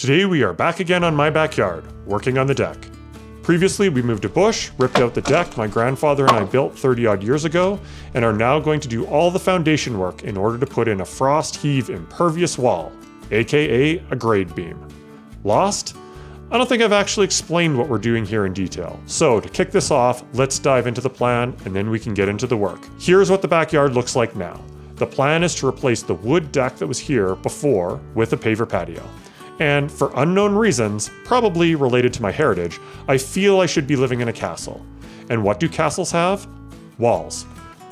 Today we are back again on my backyard, working on the deck. Previously we moved a bush, ripped out the deck my grandfather and I built 30 odd years ago, and are now going to do all the foundation work in order to put in a frost heave impervious wall, aka a grade beam. Lost? I don't think I've actually explained what we're doing here in detail. So to kick this off, let's dive into the plan and then we can get into the work. Here's what the backyard looks like now. The plan is to replace the wood deck that was here before with a paver patio. And for unknown reasons, probably related to my heritage, I feel I should be living in a castle. And what do castles have? Walls.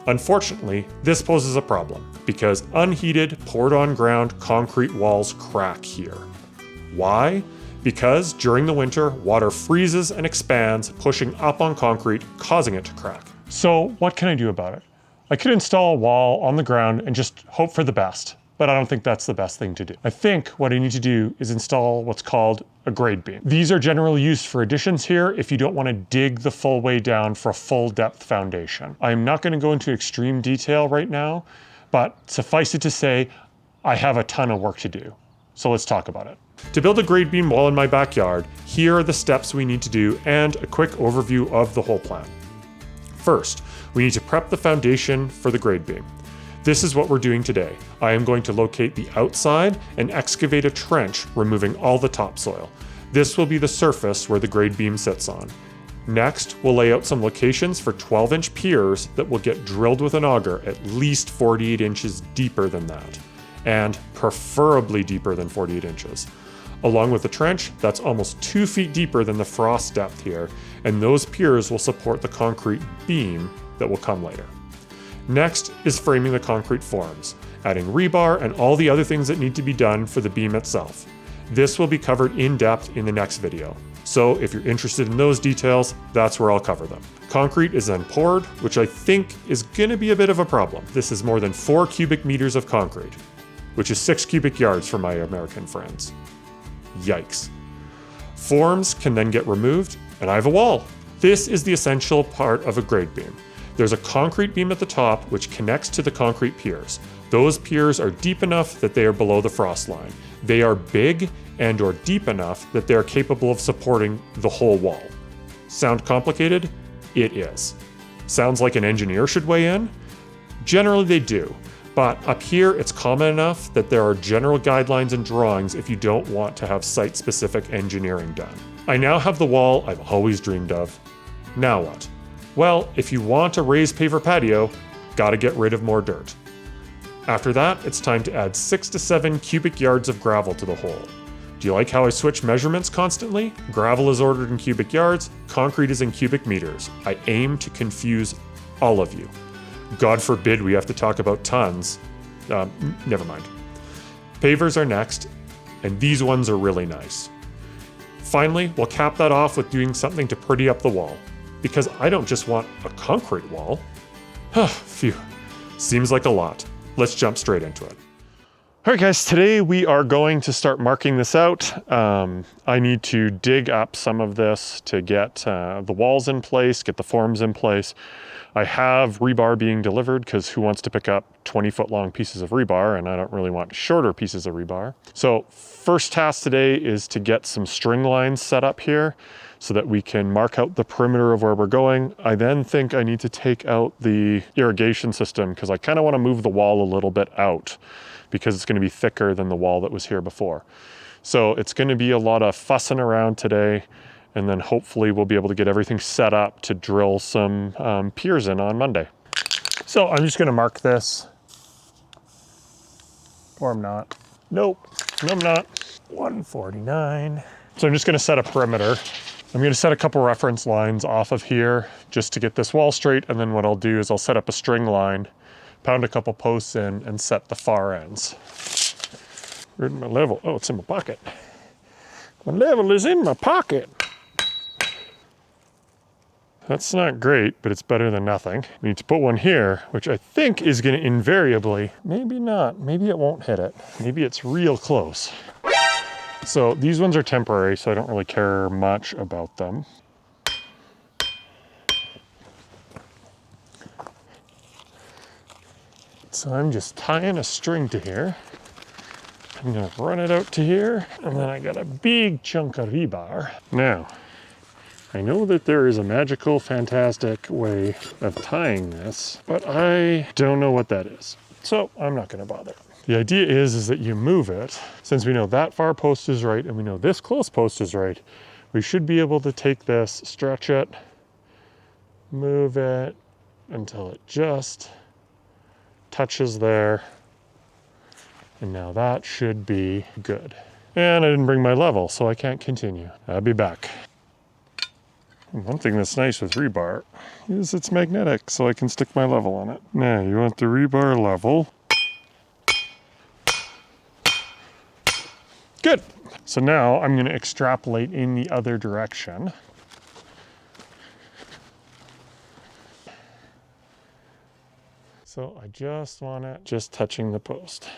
Unfortunately, this poses a problem, because unheated, poured-on ground concrete walls crack here. Why? Because during the winter, water freezes and expands, pushing up on concrete, causing it to crack. So what can I do about it? I could install a wall on the ground and just hope for the best. But I don't think that's the best thing to do. I think what I need to do is install what's called a grade beam. These are generally used for additions here if you don't want to dig the full way down for a full depth foundation. I'm not going to go into extreme detail right now, but suffice it to say, I have a ton of work to do. So let's talk about it. To build a grade beam wall in my backyard, here are the steps we need to do and a quick overview of the whole plan. First, we need to prep the foundation for the grade beam. This is what we're doing today. I am going to locate the outside and excavate a trench, removing all the topsoil. This will be the surface where the grade beam sits on. Next, we'll lay out some locations for 12-inch piers that will get drilled with an auger at least 48 inches deeper than that, and preferably deeper than 48 inches. Along with the trench, that's almost 2 feet deeper than the frost depth here, and those piers will support the concrete beam that will come later. Next is framing the concrete forms, adding rebar and all the other things that need to be done for the beam itself. This will be covered in depth in the next video. So if you're interested in those details, that's where I'll cover them. Concrete is then poured, which I think is gonna be a bit of a problem. This is more than 4 cubic meters of concrete, which is 6 cubic yards for my American friends. Yikes. Forms can then get removed, and I have a wall. This is the essential part of a grade beam. There's a concrete beam at the top which connects to the concrete piers. Those piers are deep enough that they are below the frost line. They are big and or deep enough that they are capable of supporting the whole wall. Sound complicated? It is. Sounds like an engineer should weigh in? Generally they do, but up here it's common enough that there are general guidelines and drawings if you don't want to have site-specific engineering done. I now have the wall I've always dreamed of. Now what? Well, if you want a raised paver patio, gotta get rid of more dirt. After that, it's time to add 6 to 7 cubic yards of gravel to the hole. Do you like how I switch measurements constantly? Gravel is ordered in cubic yards, concrete is in cubic meters. I aim to confuse all of you. God forbid we have to talk about tons. Never mind. Pavers are next, and these ones are really nice. Finally, we'll cap that off with doing something to pretty up the wall. Because I don't just want a concrete wall. Phew, seems like a lot. Let's jump straight into it. All right guys, today we are going to start marking this out. I need to dig up some of this to get the walls in place, get the forms in place. I have rebar being delivered because who wants to pick up 20-foot long pieces of rebar, and I don't really want shorter pieces of rebar. So first task today is to get some string lines set up here so that we can mark out the perimeter of where we're going. I then think I need to take out the irrigation system because I kind of want to move the wall a little bit out because it's going to be thicker than the wall that was here before. So it's going to be a lot of fussing around today, and then hopefully we'll be able to get everything set up to drill some piers in on Monday. So I'm just going to mark this, or I'm not. Nope, no I'm not. 149. So I'm just going to set a perimeter. I'm going to set a couple reference lines off of here just to get this wall straight, and then what I'll do is I'll set up a string line, pound a couple posts in, and set the far ends. Where's my level? Oh, it's in my pocket. My level is in my pocket. That's not great, but it's better than nothing. We need to put one here, which I think is going to invariably, maybe not, maybe it won't hit it. Maybe it's real close. So these ones are temporary, so I don't really care much about them. So I'm just tying a string to here. I'm gonna run it out to here, and then I got a big chunk of rebar. Now, I know that there is a magical, fantastic way of tying this, but I don't know what that is. So I'm not gonna bother. The idea is that you move it. Since we know that far post is right and we know this close post is right, we should be able to take this, stretch it, move it until it just touches there. And now that should be good. And I didn't bring my level, so I can't continue. I'll be back. One thing that's nice with rebar is it's magnetic, so I can stick my level on it. Now, you want the rebar level. Good. So now I'm going to extrapolate in the other direction. So I just want it just touching the post.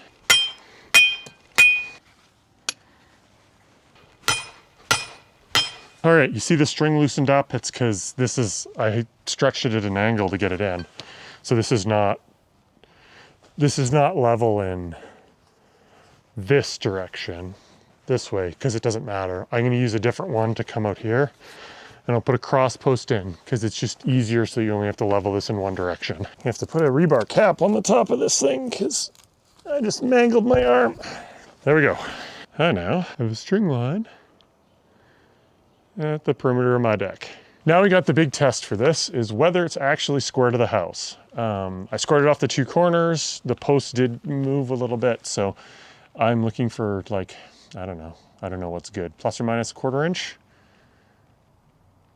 All right, you see the string loosened up? It's because I stretched it at an angle to get it in. So this is not level in this direction, this way, because it doesn't matter. I'm gonna use a different one to come out here, and I'll put a cross post in because it's just easier, so you only have to level this in one direction. You have to put a rebar cap on the top of this thing because I just mangled my arm. There we go. I now have a string line at the perimeter of my deck. Now we got the big test for this, is whether it's actually square to the house. I squared it off the two corners. The post did move a little bit, so I'm looking for, like, I don't know what's good. Plus or minus a 1/4 inch?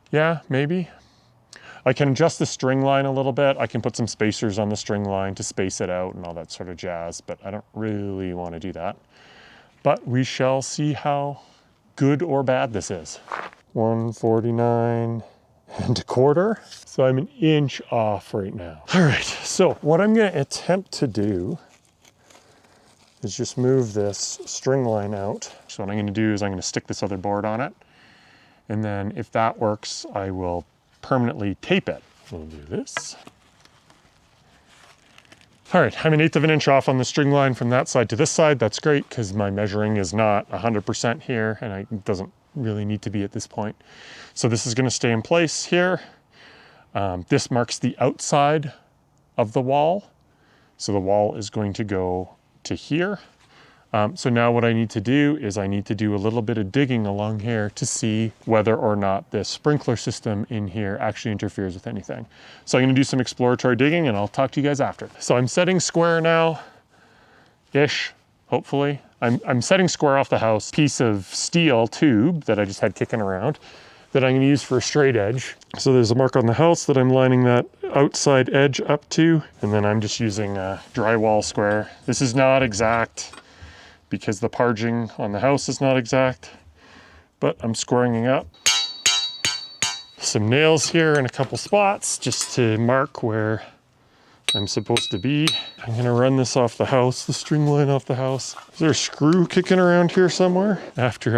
Yeah, maybe. I can adjust the string line a little bit. I can put some spacers on the string line to space it out and all that sort of jazz, but I don't really want to do that. But we shall see how good or bad this is. 149 1/4. So I'm an inch off right now. All right, so what I'm gonna attempt to do is just move this string line out. So what I'm gonna do is I'm gonna stick this other board on it. And then if that works, I will permanently tape it. We'll do this. All right, I'm 1/8 of an inch off on the string line from that side to this side. That's great because my measuring is not 100% here and it doesn't really need to be at this point. So this is gonna stay in place here. This marks the outside of the wall. So the wall is going to go to here. So now what I need to do is I need to do a little bit of digging along here to see whether or not this sprinkler system in here actually interferes with anything. So I'm gonna do some exploratory digging and I'll talk to you guys after. So I'm setting square now-ish, hopefully. I'm setting square off the house, piece of steel tube that I just had kicking around that I'm gonna use for a straight edge. So there's a mark on the house that I'm lining that outside edge up to, and then I'm just using a drywall square. This is not exact because the parging on the house is not exact, but I'm squaring it up. Some nails here in a couple spots just to mark where I'm supposed to be. I'm gonna run this off the house, the string line off the house. Is there a screw kicking around here somewhere? After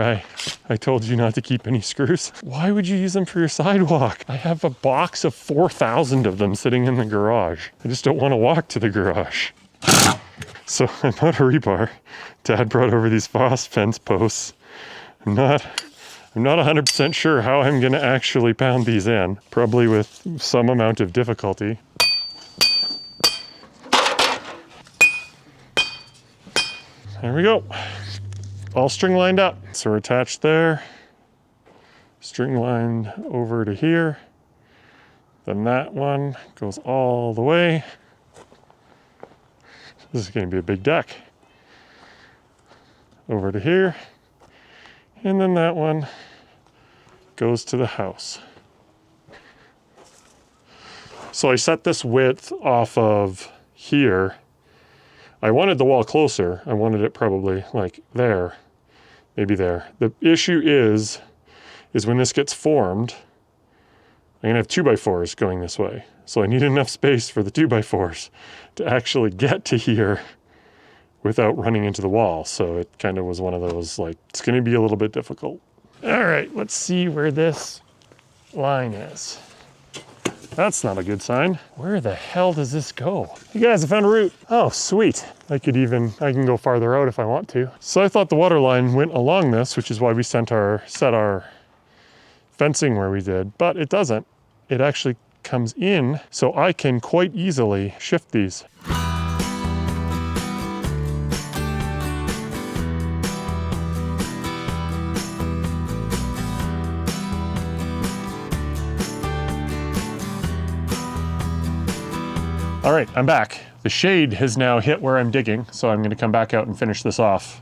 I told you not to keep any screws. Why would you use them for your sidewalk? I have a box of 4,000 of them sitting in the garage. I just don't want to walk to the garage. So I'm out of rebar. Dad brought over these phosph fence posts. I'm not 100% sure how I'm gonna actually pound these in, probably with some amount of difficulty. There we go. All string lined up. So we're attached there. String line over to here. Then that one goes all the way. This is going to be a big deck. Over to here. And then that one goes to the house. So I set this width off of here. I wanted the wall closer. I wanted it probably like there, maybe there. The issue is when this gets formed, I'm gonna have 2x4s going this way. So I need enough space for the 2x4s to actually get to here without running into the wall. So it kind of was one of those, like, it's gonna be a little bit difficult. All right, let's see where this line is. That's not a good sign. Where the hell does this go? You guys, I found a route. Oh, sweet. I can go farther out if I want to. So I thought the water line went along this, which is why we set our fencing where we did, but it doesn't. It actually comes in, so I can quite easily shift these. All right, I'm back. The shade has now hit where I'm digging, so I'm gonna come back out and finish this off.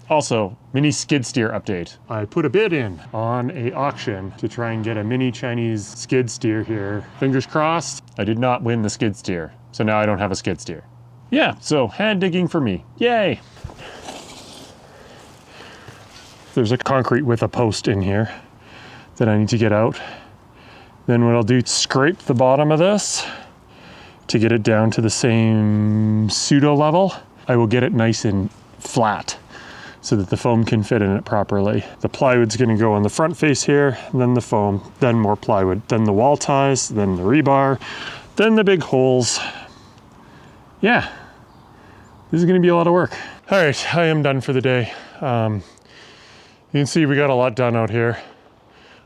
Also, mini skid steer update. I put a bid in on a auction to try and get a mini Chinese skid steer here. Fingers crossed, I did not win the skid steer, so now I don't have a skid steer. Yeah, so hand digging for me, yay. There's a concrete with a post in here that I need to get out. Then what I'll do, scrape the bottom of this to get it down to the same pseudo level. I will get it nice and flat so that the foam can fit in it properly. The plywood's gonna go on the front face here, then the foam, then more plywood, then the wall ties, then the rebar, then the big holes. Yeah, this is gonna be a lot of work. All right, I am done for the day. You can see we got a lot done out here.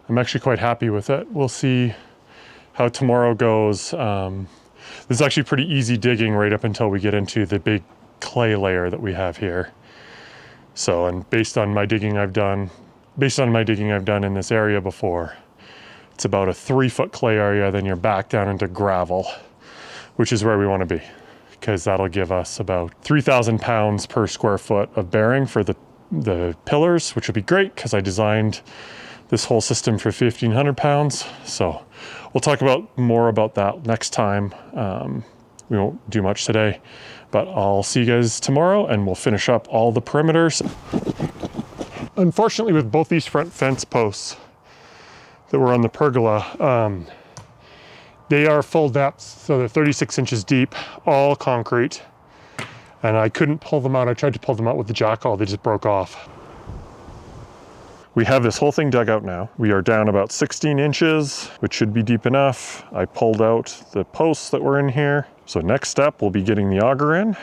I'm actually quite happy with it. We'll see how tomorrow goes. This is actually pretty easy digging right up until we get into the big clay layer that we have here. So, and based on my digging I've done in this area before, it's about a 3-foot clay area, then you're back down into gravel, which is where we want to be, because that'll give us about 3,000 pounds per square foot of bearing for the pillars, which would be great because I designed this whole system for 1,500 pounds. So we'll talk more about that next time. We won't do much today, but I'll see you guys tomorrow and we'll finish up all the perimeters. Unfortunately, with both these front fence posts that were on the pergola, they are full depth, so they're 36 inches deep, all concrete, and I couldn't pull them out. I tried to pull them out with the jackal, they just broke off. We have this whole thing dug out now. We are down about 16 inches, which should be deep enough. I pulled out the posts that were in here. So next step, we'll be getting the auger in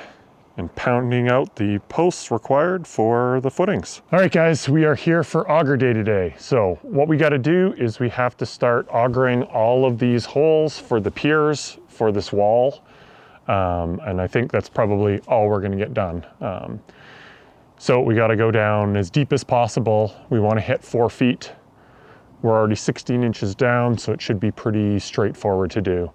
and pounding out the posts required for the footings. All right, guys, we are here for auger day today. So what we gotta do is we have to start augering all of these holes for the piers for this wall. And I think that's probably all we're gonna get done. So we gotta go down as deep as possible. We wanna hit 4 feet. We're already 16 inches down, so it should be pretty straightforward to do.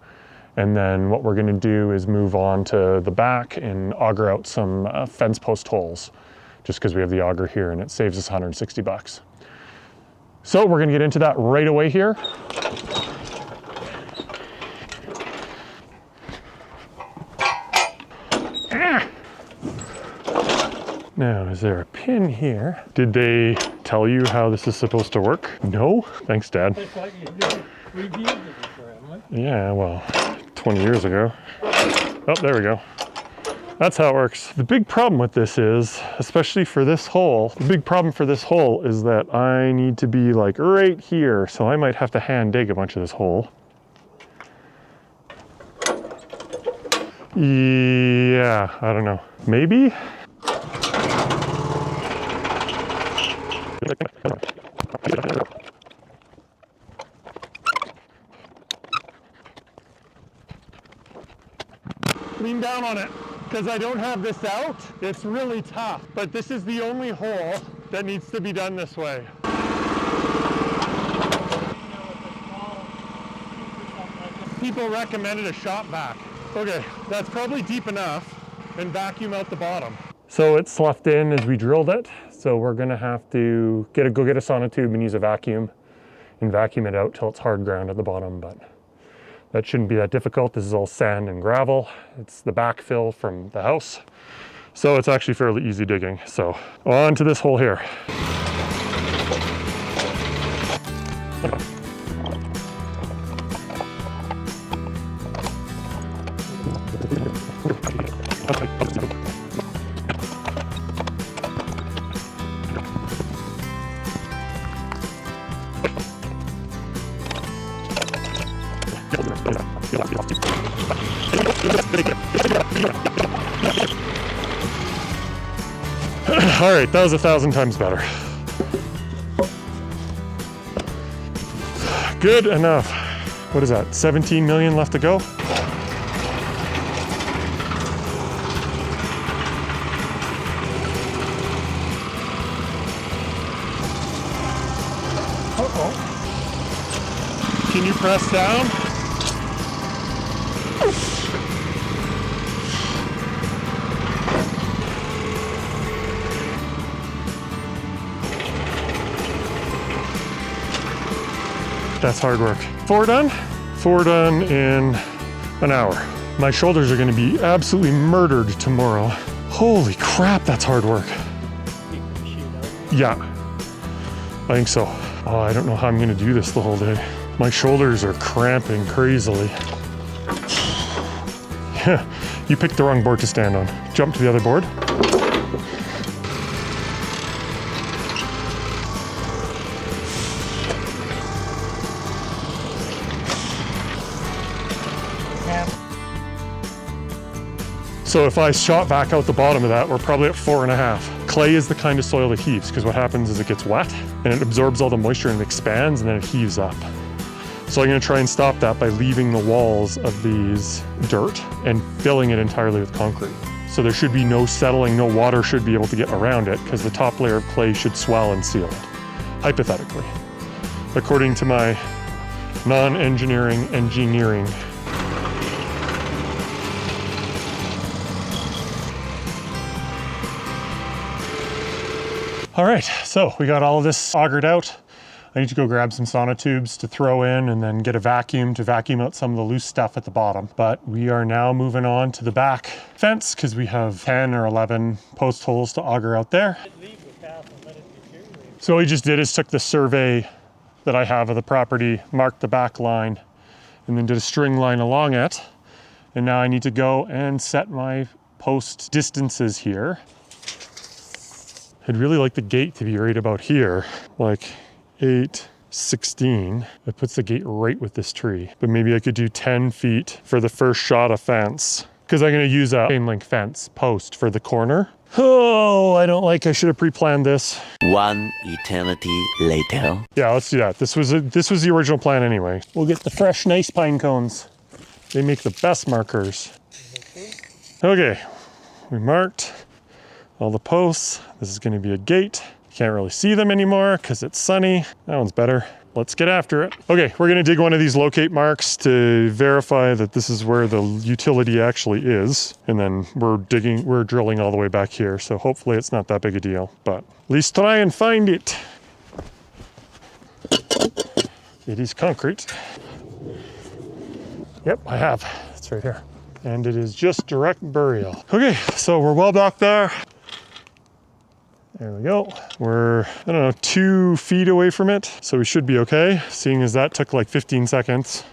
And then what we're gonna do is move on to the back and auger out some fence post holes, just because we have the auger here and it saves us 160 bucks. So we're gonna get into that right away here. Now, is there a pin here? Did they tell you how this is supposed to work? No? Thanks, Dad. I thought you did reviewed it before, haven't I? Yeah, well, 20 years ago. Oh, there we go. That's how it works. The big problem with this is, especially for this hole, the big problem for this hole is that I need to be like right here, so I might have to hand dig a bunch of this hole. Yeah, I don't know. Maybe? Lean down on it, because I don't have this out. It's really tough, but this is the only hole that needs to be done this way. People recommended a shop vac. Okay, that's probably deep enough, and vacuum out the bottom. So it's sloughed in as we drilled it, so we're gonna have to go get a sonotube and use a vacuum and vacuum it out till it's hard ground at the bottom, but that shouldn't be that difficult. This is all sand and gravel. It's the backfill from the house. So it's actually fairly easy digging. So on to this hole here. All right, that was 1,000 times better. Good enough. What is that, 17 million left to go? Uh-oh. Can you press down? That's hard work. 4 done? 4 done in an hour. My shoulders are gonna be absolutely murdered tomorrow. Holy crap, that's hard work. Yeah, I think so. Oh, I don't know how I'm gonna do this the whole day. My shoulders are cramping crazily. Yeah, you picked the wrong board to stand on. Jump to the other board. So if I shot back out the bottom of that, we're probably at 4.5. Clay is the kind of soil that heaves, because what happens is it gets wet and it absorbs all the moisture and it expands and then it heaves up. So I'm gonna try and stop that by leaving the walls of these dirt and filling it entirely with concrete. So there should be no settling, no water should be able to get around it because the top layer of clay should swell and seal it, hypothetically, according to my non-engineering engineering. All right, so we got all of this augured out. I need to go grab some sonotubes to throw in and then get a vacuum to vacuum out some of the loose stuff at the bottom. But we are now moving on to the back fence because we have 10 or 11 post holes to auger out there. So what we just did is took the survey that I have of the property, marked the back line, and then did a string line along it. And now I need to go and set my post distances here. I'd really like the gate to be right about here, like 8:16. That puts the gate right with this tree. But maybe I could do 10 feet for the first shot of fence, because I'm gonna use a chain link fence post for the corner. Oh, I should have pre-planned this. One eternity later. Yeah, let's do that. This was the original plan anyway. We'll get the fresh, nice pine cones. They make the best markers. Okay, we marked all the posts. This is gonna be a gate. Can't really see them anymore because it's sunny. That one's better. Let's get after it. Okay, we're gonna dig one of these locate marks to verify that this is where the utility actually is. And then we're drilling all the way back here. So hopefully it's not that big a deal, but at least try and find it. It is concrete. Yep, I have. It's right here. And it is just direct burial. Okay, so we're well back there. There we go. We're, 2 feet away from it. So we should be okay, seeing as that took like 15 seconds.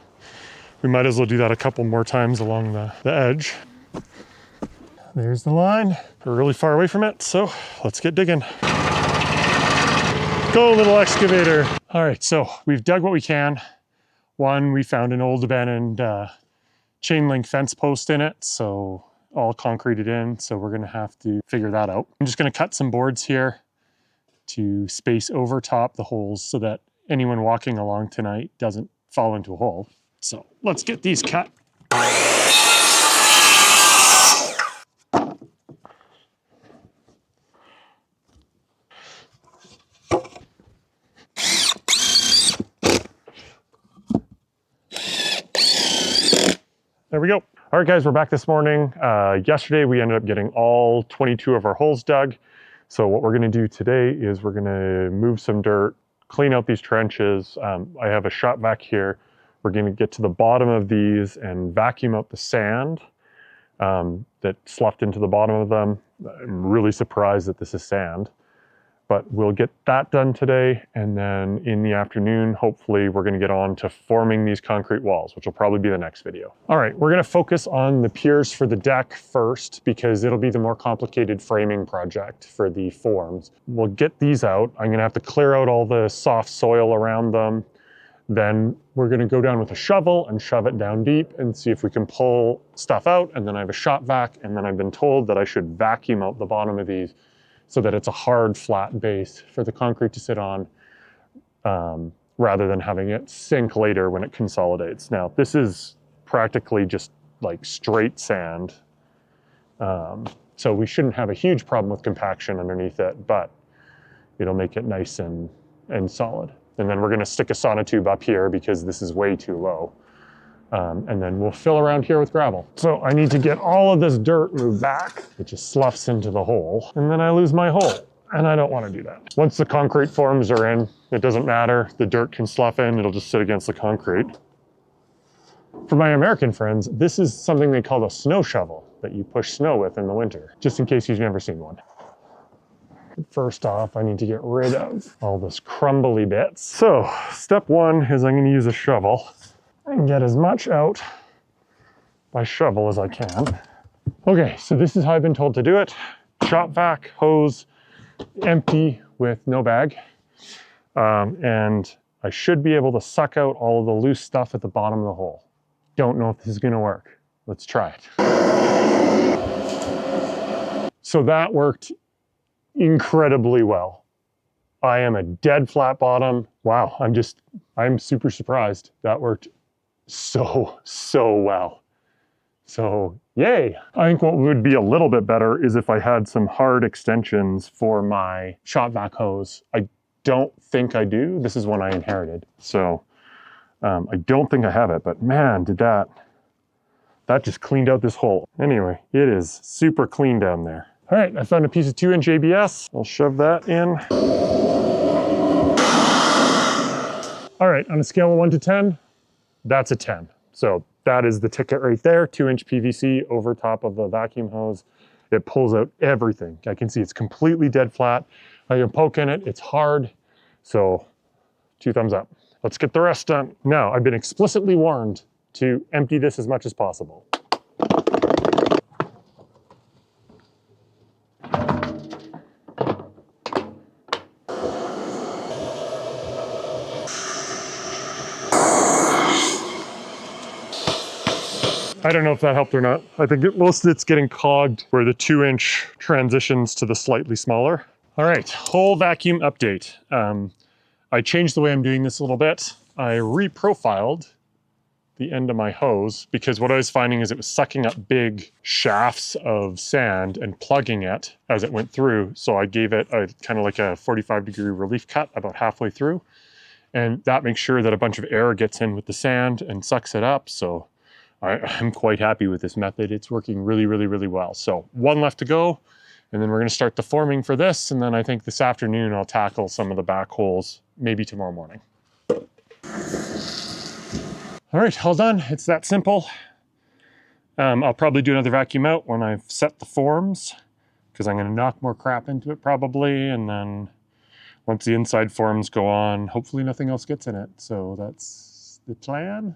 We might as well do that a couple more times along the edge. There's the line. We're really far away from it, so let's get digging. Go, little excavator. All right, so we've dug what we can. One, we found an old abandoned chain link fence post in it, so all concreted in, so we're gonna have to figure that out. I'm just gonna cut some boards here to space over top the holes so that anyone walking along tonight doesn't fall into a hole. So let's get these cut. There we go. All right, guys, we're back this morning. Yesterday, we ended up getting all 22 of our holes dug. So what we're gonna do today is we're gonna move some dirt, clean out these trenches. I have a shot vac here. We're gonna get to the bottom of these and vacuum out the sand that sloughed into the bottom of them. I'm really surprised that this is sand. But we'll get that done today, and then in the afternoon, hopefully we're gonna get on to forming these concrete walls, which will probably be the next video. All right, we're gonna focus on the piers for the deck first, because it'll be the more complicated framing project for the forms. We'll get these out. I'm gonna have to clear out all the soft soil around them, Then we're gonna go down with a shovel and shove it down deep and see if we can pull stuff out. And then I have a shop vac, and then I've been told that I should vacuum out the bottom of these so that it's a hard, flat base for the concrete to sit on, rather than having it sink later when it consolidates. Now, this is practically just like straight sand. So we shouldn't have a huge problem with compaction underneath it, but it'll make it nice and solid. And then we're gonna stick a sonotube up here because this is way too low. And then we'll fill around here with gravel. So I need to get all of this dirt moved back. It just sloughs into the hole, and then I lose my hole. And I don't want to do that. Once the concrete forms are in, it doesn't matter. The dirt can slough in, it'll just sit against the concrete. For my American friends, this is something they call a snow shovel that you push snow with in the winter, just in case you've never seen one. First off, I need to get rid of all this crumbly bits. So step one is I'm gonna use a shovel and get as much out by shovel as I can. Okay, so this is how I've been told to do it. Shop vac, hose, empty with no bag. And I should be able to suck out all of the loose stuff at the bottom of the hole. Don't know if this is gonna work. Let's try it. So that worked incredibly well. I am a dead flat bottom. Wow, I'm super surprised. That worked so well. So yay. I think what would be a little bit better is if I had some hard extensions for my shop vac hose. I don't think I do. This is one I inherited. So I don't think I have it, but man, did that just cleaned out this hole. Anyway, it is super clean down there. All right, I found a piece of 2-inch ABS. I'll shove that in. All right, on a scale of 1 to 10, that's a 10. So that is the ticket right there, 2-inch PVC over top of the vacuum hose. It pulls out everything. I can see it's completely dead flat. I can poke in it, it's hard. So 2 thumbs up. Let's get the rest done. Now, I've been explicitly warned to empty this as much as possible. I don't know if that helped or not. I think most of it's getting clogged where the 2-inch transitions to the slightly smaller. All right, whole vacuum update. I changed the way I'm doing this a little bit. I reprofiled the end of my hose because what I was finding is it was sucking up big shafts of sand and plugging it as it went through. So I gave it a kind of like a 45-degree relief cut about halfway through. And that makes sure that a bunch of air gets in with the sand and sucks it up. So I'm quite happy with this method. It's working really, really, really well. So 1 left to go, and then we're gonna start the forming for this. And then I think this afternoon I'll tackle some of the back holes, maybe tomorrow morning. All right, all done. It's that simple. I'll probably do another vacuum out when I've set the forms because I'm gonna knock more crap into it probably. And then once the inside forms go on, hopefully nothing else gets in it. So that's the plan.